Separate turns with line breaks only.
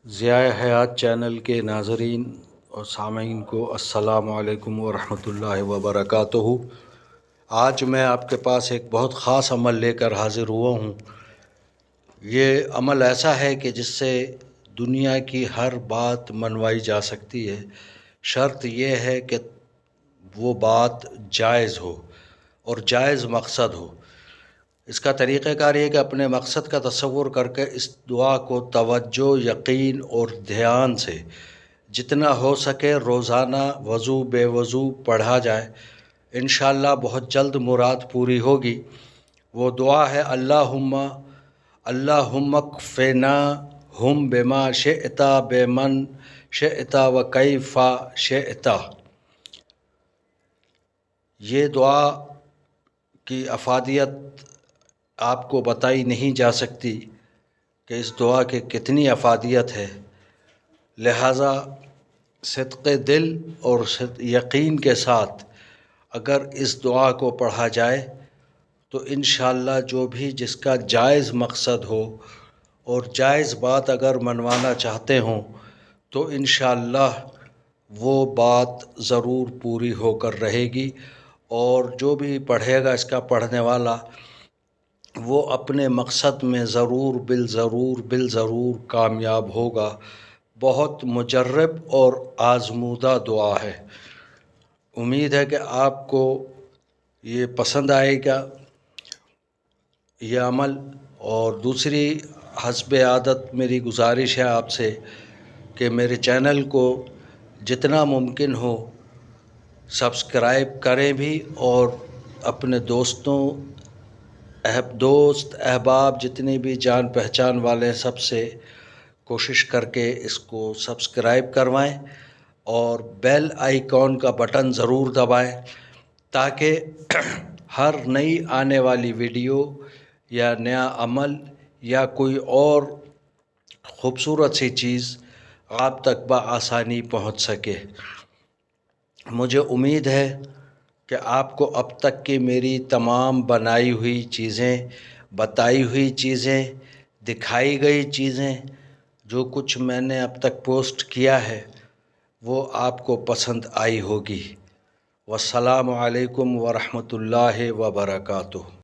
ضیاء حیات چینل کے ناظرین اور سامعین کو السلام علیکم ورحمۃ اللہ وبرکاتہ۔ آج میں آپ کے پاس ایک بہت خاص عمل لے کر حاضر ہوا ہوں۔ یہ عمل ایسا ہے کہ جس سے دنیا کی ہر بات منوائی جا سکتی ہے، شرط یہ ہے کہ وہ بات جائز ہو اور جائز مقصد ہو۔ اس کا طریقہ کار یہ کہ اپنے مقصد کا تصور کر کے اس دعا کو توجہ، یقین اور دھیان سے جتنا ہو سکے روزانہ وضو بے وضو پڑھا جائے۔ انشاءاللہ بہت جلد مراد پوری ہوگی۔ وہ دعا ہے اللہم اکفنا ہم بما شئت بمن شئت وکیف شئت۔ یہ دعا کی افادیت آپ کو بتائی نہیں جا سکتی کہ اس دعا کے کتنی افادیت ہے، لہٰذا صدق دل اور یقین کے ساتھ اگر اس دعا کو پڑھا جائے تو انشاءاللہ جو بھی جس کا جائز مقصد ہو اور جائز بات اگر منوانا چاہتے ہوں تو انشاءاللہ وہ بات ضرور پوری ہو کر رہے گی، اور جو بھی پڑھے گا اس کا پڑھنے والا وہ اپنے مقصد میں بالضرور کامیاب ہوگا۔ بہت مجرب اور آزمودہ دعا ہے۔ امید ہے کہ آپ کو یہ پسند آئے گا یہ عمل۔ اور دوسری حسب عادت میری گزارش ہے آپ سے کہ میرے چینل کو جتنا ممکن ہو سبسکرائب کریں بھی، اور اپنے دوست احباب جتنے بھی جان پہچان والے ہیں سب سے کوشش کر کے اس کو سبسکرائب کروائیں اور بیل آئیکن کا بٹن ضرور دبائیں تاکہ ہر نئی آنے والی ویڈیو یا نیا عمل یا کوئی اور خوبصورت سی چیز آپ تک بآسانی پہنچ سکے۔ مجھے امید ہے کہ آپ کو اب تک کی میری تمام بنائی ہوئی چیزیں، بتائی ہوئی چیزیں، دکھائی گئی چیزیں، جو کچھ میں نے اب تک پوسٹ کیا ہے وہ آپ کو پسند آئی ہوگی۔ والسلام علیکم ورحمۃ اللہ وبرکاتہ۔